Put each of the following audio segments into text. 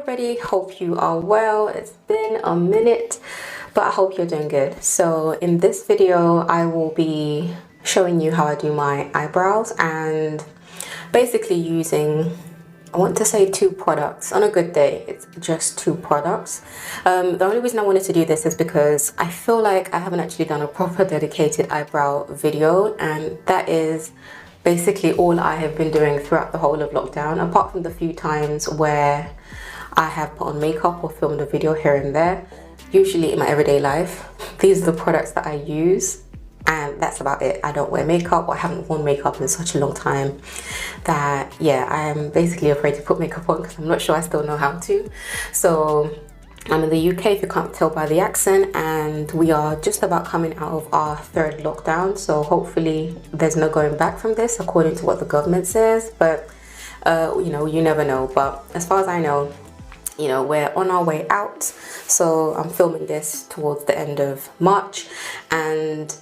everybody, hope you are well. It's been a minute, but I hope you're doing good. So in this video I will be showing you how I do my eyebrows and basically using, I want to say, 2 products. On a good day it's just 2 products. The only reason I wanted to do this is because I feel like I haven't actually done a proper dedicated eyebrow video, and that is basically all I have been doing throughout the whole of lockdown, apart from the few times where I have put on makeup or filmed a video here and there. Usually in my everyday life, these are the products that I use, and that's about it. I don't wear makeup, or I haven't worn makeup in such a long time that, yeah, I am basically afraid to put makeup on because I'm not sure I still know how to. So I'm in the UK, if you can't tell by the accent, and we are just about coming out of our 3rd lockdown. So hopefully there's no going back from this, according to what the government says. But you know, you never know. But as far as I know, you know, we're on our way out. So I'm filming this towards the end of March, and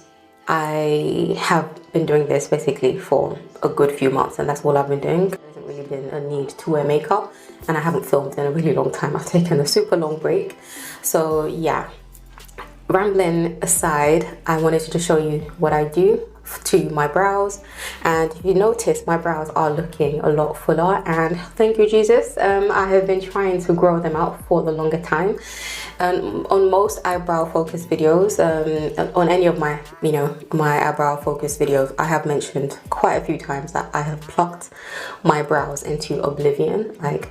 I have been doing this basically for a good few months, and that's all I've been doing. There hasn't really been a need to wear makeup, and I haven't filmed in a really long time. I've taken a super long break. So yeah, rambling aside, I wanted to just show you what I do to my brows. And if you notice, my brows are looking a lot fuller, and thank you Jesus, I have been trying to grow them out for the longer time. On most eyebrow focus videos, on any of my, you know, my eyebrow focus videos, I have mentioned quite a few times that I have plucked my brows into oblivion. Like,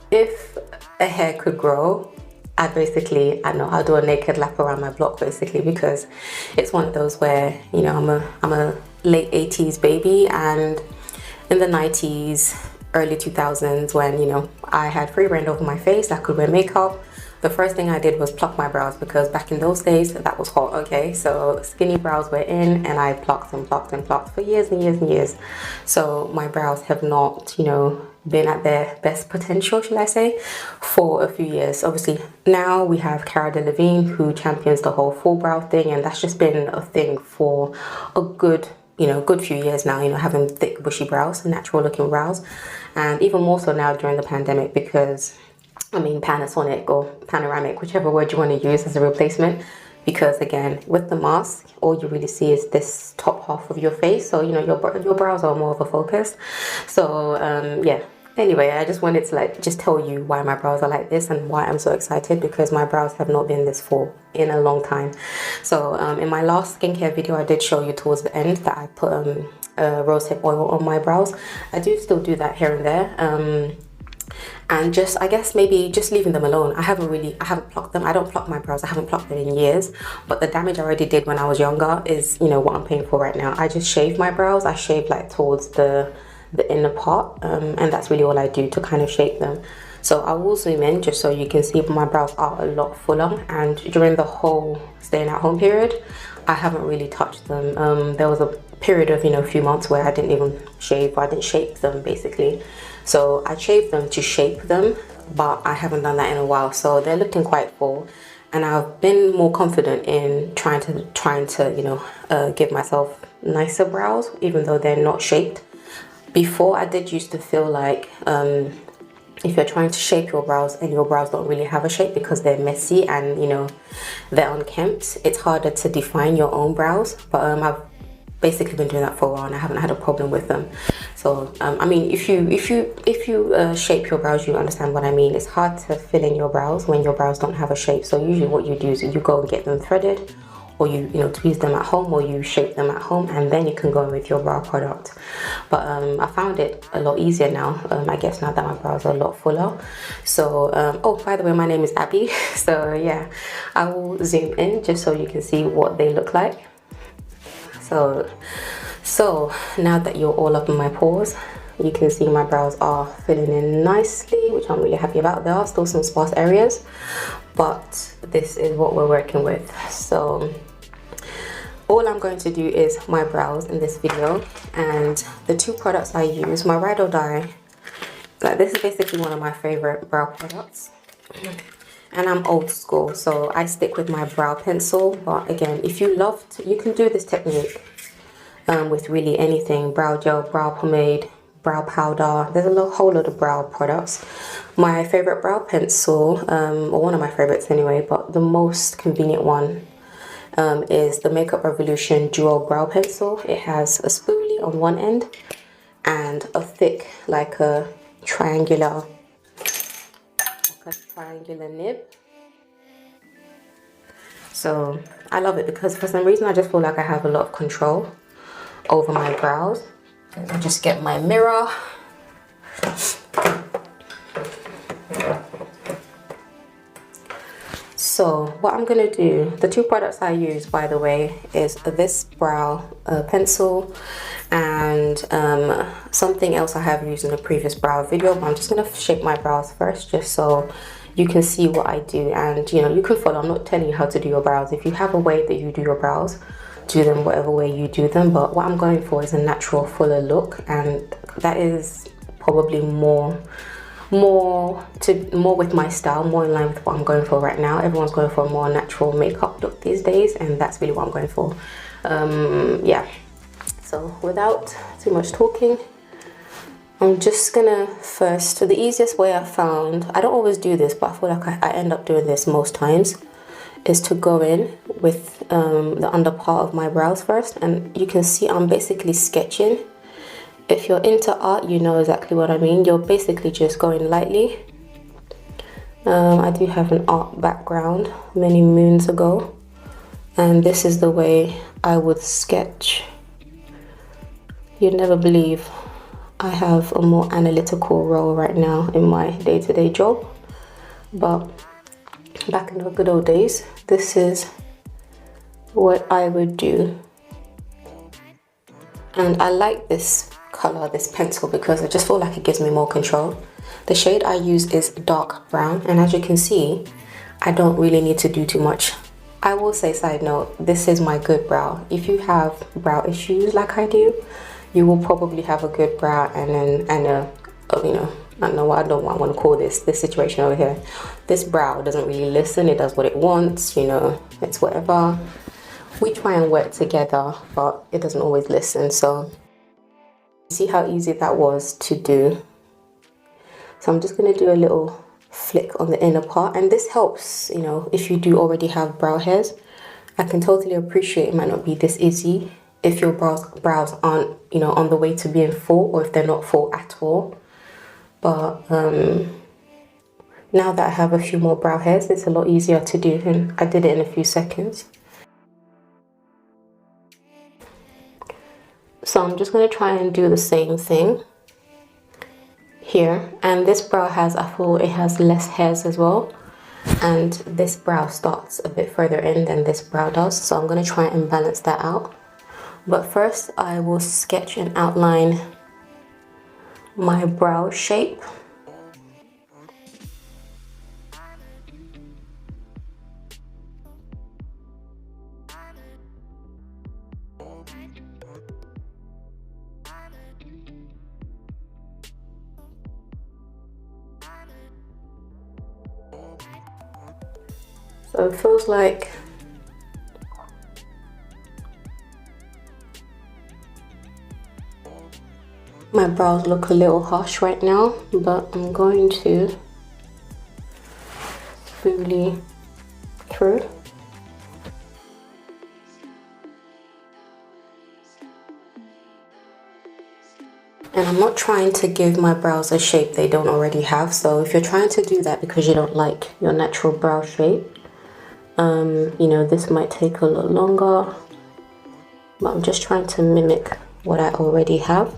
if a hair could grow, I'll do a naked lap around my block basically, because it's one of those where, you know, I'm a late 80s baby, and in the 90s, early 2000s, when, you know, I had free reign over my face, I could wear makeup. The first thing I did was pluck my brows, because back in those days that was hot. Okay, so skinny brows were in, and I plucked and plucked and plucked for years and years and years. So my brows have not, you know, been at their best potential, should I say, for a few years. Obviously now we have Cara Delevingne, who champions the whole full brow thing, and that's just been a thing for a good, you know, good few years now, you know, having thick bushy brows, natural looking brows. And even more so now during the pandemic, because I mean, Panasonic or panoramic, whichever word you want to use as a replacement, because again, with the mask, all you really see is this top half of your face. So, you know, your brows are more of a focus. So yeah, anyway, I just wanted to just tell you why my brows are like this and why I'm so excited, because my brows have not been this full in a long time. So in my last skincare video, I did show you towards the end that I put rosehip oil on my brows. I do still do that here and there. And just, I guess, maybe just leaving them alone. I haven't plucked them. I don't pluck my brows. I haven't plucked them in years. But the damage I already did when I was younger is, you know, what I'm paying for right now. I just shave my brows. I shave like towards the inner part, and that's really all I do to kind of shape them. So I will zoom in just so you can see my brows are a lot fuller. And during the whole staying at home period, I haven't really touched them. There was a period of, you know, a few months where I didn't even shave, or I didn't shape them basically. So I shaved them to shape them, but I haven't done that in a while. So they're looking quite full, and I've been more confident in trying to you know, give myself nicer brows, even though they're not shaped. Before, I did used to feel like if you're trying to shape your brows and your brows don't really have a shape because they're messy and, you know, they're unkempt, it's harder to define your own brows. But I've basically been doing that for a while, and I haven't had a problem with them. So I mean, if you shape your brows, you understand what I mean. It's hard to fill in your brows when your brows don't have a shape. So usually what you do is you go and get them threaded, or you know, tweeze them at home, or you shape them at home, and then you can go in with your brow product. But I found it a lot easier now, I guess, now that my brows are a lot fuller. So oh, by the way, my name is Abby. So yeah, I will zoom in just so you can see what they look like. So now that you're all up in my pores, you can see my brows are filling in nicely, which I'm really happy about. There are still some sparse areas, but this is what we're working with. So all I'm going to do is my brows in this video, and the 2 products I use, my Ride or Die, like, this is basically one of my favorite brow products. And I'm old school, so I stick with my brow pencil. But again, if you you can do this technique with really anything: brow gel, brow pomade, brow powder. There's a whole lot of brow products. My favorite brow pencil, or one of my favorites anyway, but the most convenient one is the Makeup Revolution Dual Brow Pencil. It has a spoolie on one end and a thick, like a triangular nib. So I love it because for some reason I just feel like I have a lot of control over my brows. I'll just get my mirror. So what I'm gonna do, the two products I use, by the way, is this brow pencil and something else I have used in a previous brow video, but I'm just gonna shape my brows first just so you can see what I do, and you know, you can follow. I'm not telling you how to do your brows. If you have a way that you do your brows, do them whatever way you do them, but what I'm going for is a natural, fuller look, and that is probably more with my style, more in line with what I'm going for right now. Everyone's going for a more natural makeup look these days, and that's really what I'm going for. Yeah, so without too much talking, I'm just gonna first, the easiest way I found, I don't always do this, but I feel like I end up doing this most times, is to go in with the under part of my brows first, and you can see I'm basically sketching. If you're into art, you know exactly what I mean. You're basically just going lightly. I do have an art background many moons ago, and this is the way I would sketch. You'd never believe I have a more analytical role right now in my day-to-day job, but back in the good old days, this is what I would do. And I like this color, this pencil, because I just feel like it gives me more control. The shade I use is dark brown, and as you can see, I don't really need to do too much. I will say, side note, this is my good brow. If you have brow issues like I do, you will probably have a good brow and a you know, I don't know what I want to call this situation over here. This brow doesn't really listen. It does what it wants, you know, it's whatever. We try and work together, but it doesn't always listen. So see how easy that was to do. So I'm just going to do a little flick on the inner part, and this helps, you know, if you do already have brow hairs. I can totally appreciate it might not be this easy if your brows aren't, you know, on the way to being full, or if they're not full at all. But now that I have a few more brow hairs, it's a lot easier to do, and I did it in a few seconds. So I'm just going to try and do the same thing here, and this brow has, I feel it has less hairs as well, and this brow starts a bit further in than this brow does, so I'm going to try and balance that out. But first I will sketch and outline my brow shape. So it feels like my brows look a little harsh right now, but I'm going to spoolie through. And I'm not trying to give my brows a shape they don't already have. So if you're trying to do that because you don't like your natural brow shape, you know, this might take a lot longer, but I'm just trying to mimic what I already have,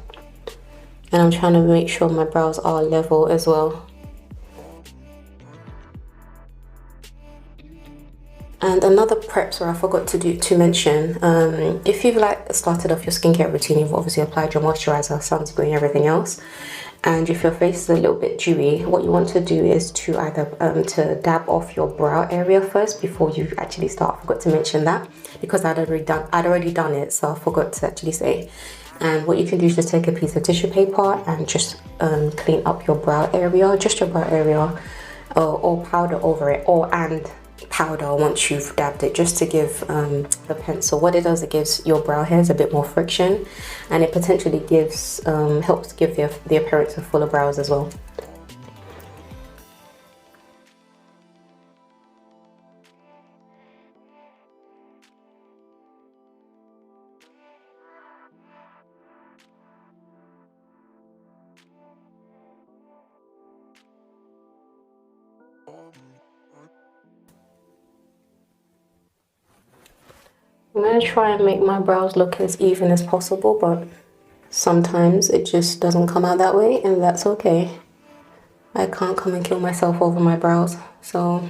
and I'm trying to make sure my brows are level as well. And another prep, sorry, I forgot to mention, if you've like started off your skincare routine, you've obviously applied your moisturizer, sunscreen, everything else, and if your face is a little bit dewy, what you want to do is to either to dab off your brow area first before you actually start. I forgot to mention that because I'd already done it, so I forgot to actually say. And what you can do is just take a piece of tissue paper and just clean up your brow area, just your brow area, or powder over it, and powder once you've dabbed it, just to give the pencil, what it does, it gives your brow hairs a bit more friction, and it potentially gives helps give the appearance of fuller brows as well. I'm going to try and make my brows look as even as possible, but sometimes it just doesn't come out that way, and that's okay. I can't come and kill myself over my brows, so...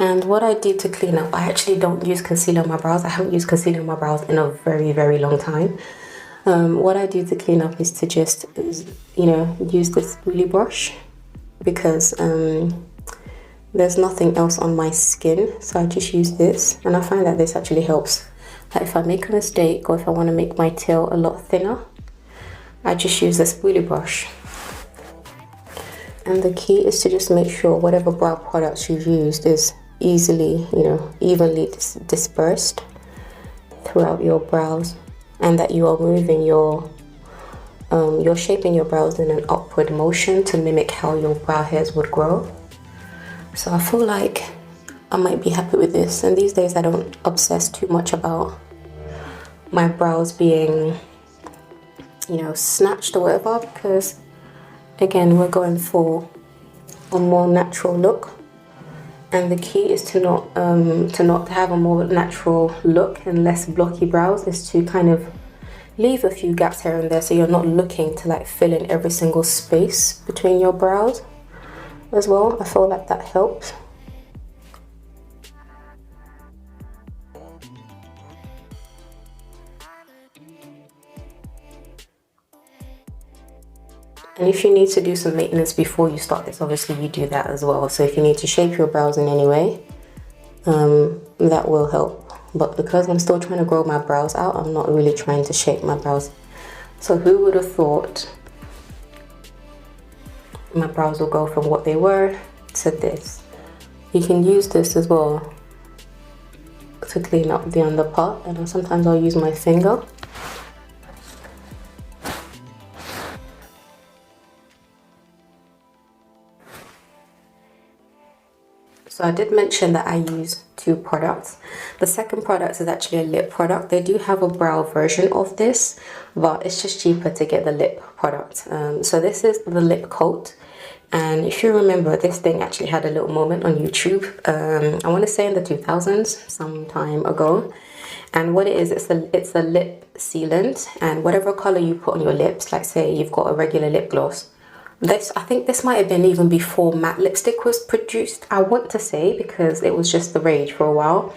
And what I do to clean up, I actually don't use concealer on my brows. I haven't used concealer on my brows in a very, very long time. What I do to clean up is to just, you know, use this spoolie brush, because there's nothing else on my skin, so I just use this, and I find that this actually helps. Like if I make a mistake, or if I want to make my tail a lot thinner, I just use the spoolie brush. And the key is to just make sure whatever brow products you've used is easily, you know, evenly dispersed throughout your brows, and that you are moving you're shaping your brows in an upward motion to mimic how your brow hairs would grow. So I feel like I might be happy with this, and these days I don't obsess too much about my brows being, you know, snatched or whatever, because again, we're going for a more natural look. And the key is to not have a more natural look and less blocky brows, is to kind of leave a few gaps here and there, so you're not looking to like fill in every single space between your brows as well. I feel like that helps. And if you need to do some maintenance before you start this, obviously you do that as well. So if you need to shape your brows in any way, that will help. But because I'm still trying to grow my brows out, I'm not really trying to shape my brows. So who would have thought my brows will go from what they were to this? You can use this as well to clean up the underpart, and sometimes I'll use my finger. So I did mention that I use two products. The second product is actually a lip product. They do have a brow version of this, but it's just cheaper to get the lip product. So this is the lip coat. And if you remember, this thing actually had a little moment on YouTube. I want to say in the 2000s, some time ago. And what it is, it's a lip sealant, and whatever color you put on your lips, like say you've got a regular lip gloss. I think this might have been even before matte lipstick was produced, I want to say, because it was just the rage for a while,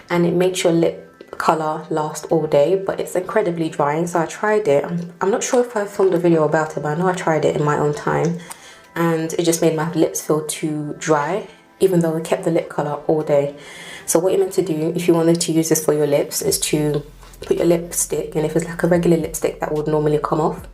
and it makes your lip color last all day, but it's incredibly drying. So I tried it. I'm not sure if I filmed a video about it, but I know I tried it in my own time, and it just made my lips feel too dry, even though it kept the lip color all day. So what you're meant to do if you wanted to use this for your lips is to put your lipstick, and if it's like a regular lipstick that would normally come off,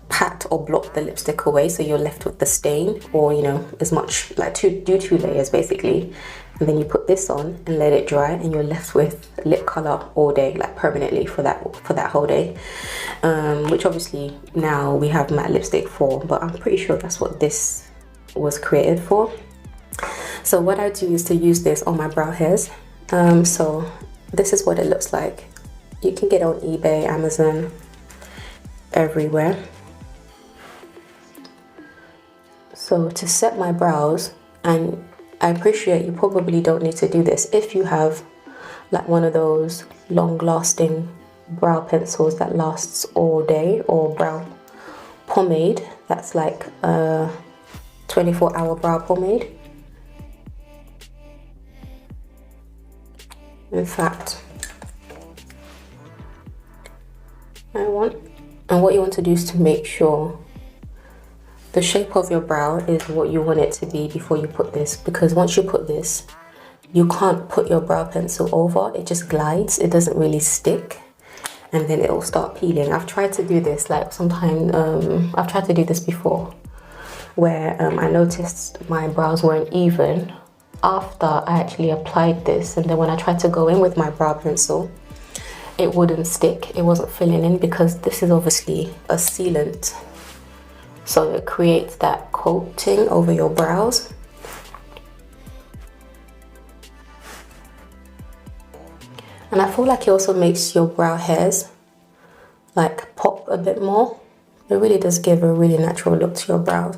pat or blot the lipstick away, so you're left with the stain, or you know, as much like do two layers basically, and then you put this on and let it dry, and you're left with lip color all day, like permanently for that whole day, which obviously now we have matte lipstick for, but I'm pretty sure that's what this was created for. So what I do is to use this on my brow hairs. So this is what it looks like. You can get it on eBay, Amazon, everywhere. So to set my brows, and I appreciate you probably don't need to do this if you have like one of those long-lasting brow pencils that lasts all day, or brow pomade that's like a 24-hour brow pomade. In fact, what you want to do is to make sure the shape of your brow is what you want it to be before you put this, because once you put this, you can't put your brow pencil over, it just glides, it doesn't really stick, and then it will start peeling. I've tried to do this like sometime, I've tried to do this before, where I noticed my brows weren't even after I actually applied this, and then when I tried to go in with my brow pencil, it wouldn't stick, it wasn't filling in, because this is obviously a sealant, so it creates that coating over your brows. And I feel like it also makes your brow hairs like pop a bit more. It really does give a really natural look to your brows.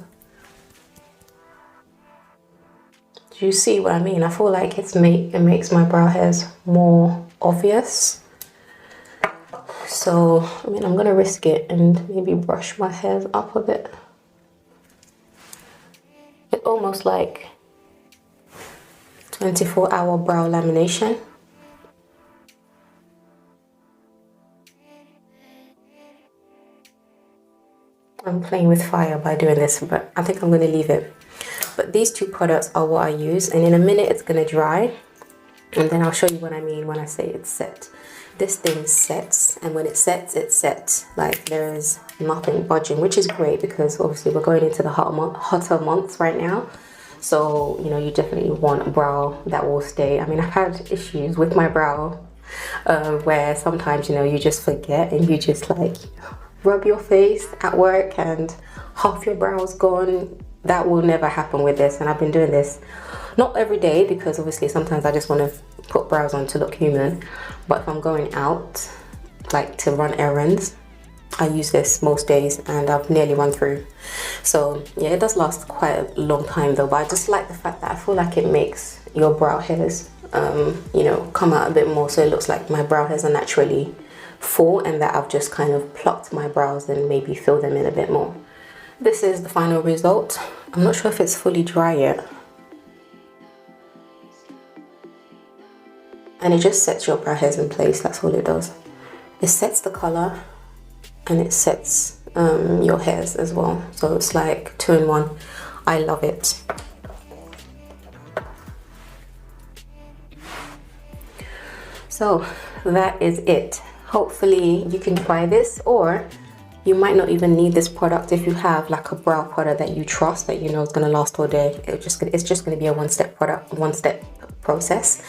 Do you see what I mean? I feel like it makes my brow hairs more obvious. So, I mean, I'm gonna risk it and maybe brush my hairs up a bit. It's almost like 24-hour brow lamination. I'm playing with fire by doing this, but I think I'm gonna leave it. But these two products are what I use, and in a minute it's gonna dry, and then I'll show you what I mean when I say it's set. This thing sets, and when it sets, it sets. Like, there is nothing budging, which is great because obviously we're going into the hotter months right now. So, you know, you definitely want a brow that will stay. I mean, I've had issues with my brow where sometimes, you know, you just forget and you just like rub your face at work and half your brow's gone. That will never happen with this, and I've been doing this not every day because obviously sometimes I just want to put brows on to look human, but if I'm going out like to run errands, I use this most days and I've nearly run through. So yeah, it does last quite a long time though, but I just like the fact that I feel like it makes your brow hairs you know, come out a bit more, so it looks like my brow hairs are naturally full and that I've just kind of plucked my brows and maybe fill them in a bit more. This is the final result. I'm not sure if it's fully dry yet. And it just sets your brow hairs in place, that's all it does. It sets the color and it sets your hairs as well. So it's like 2-in-1. I love it. So that is it. Hopefully you can try this, or you might not even need this product if you have like a brow product that you trust, that you know is going to last all day. It's just going to be a one-step process.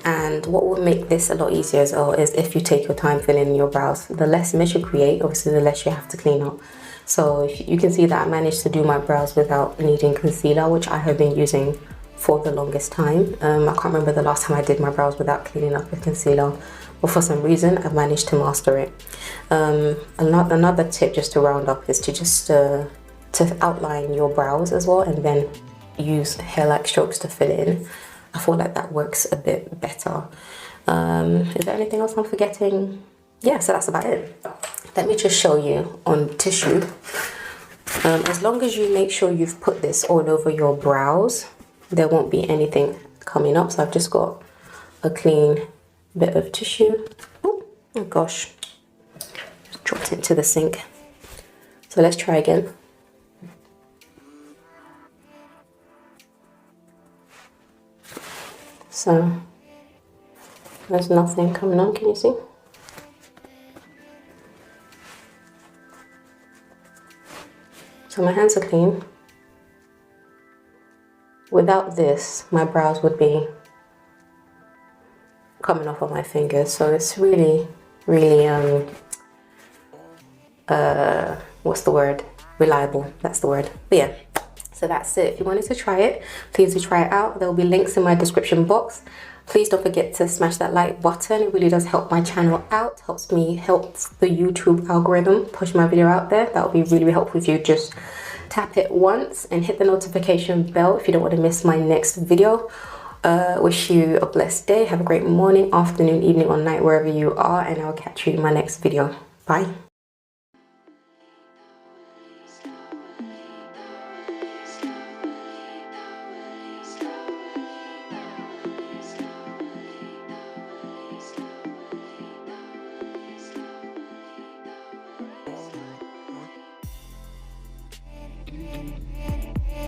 And what will make this a lot easier as well is if you take your time filling in your brows. The less mess you create, obviously the less you have to clean up. So if you can see that I managed to do my brows without needing concealer, which I have been using for the longest time. I can't remember the last time I did my brows without cleaning up with concealer, but for some reason I've managed to master it. Another tip just to round up is to just to outline your brows as well, and then use hair-like strokes to fill it in. I feel like that works a bit better. Is there anything else I'm forgetting? Yeah, so that's about it. Let me just show you on tissue. As long as you make sure you've put this all over your brows, there won't be anything coming up. So I've just got a clean bit of tissue. Oh gosh, just dropped it into the sink. So let's try again. So there's nothing coming on, can you see? So my hands are clean. Without this, my brows would be coming off of my fingers. So it's really, really, what's the word? Reliable, that's the word. But yeah, so that's it. If you wanted to try it, please do try it out. There will be links in my description box. Please don't forget to smash that like button. It really does help my channel out, helps the YouTube algorithm push my video out there. That would be really, really helpful if you just tap it once and hit the notification bell if you don't want to miss my next video. Wish you a blessed day. Have a great morning, afternoon, evening or night wherever you are, and I'll catch you in my next video. Bye.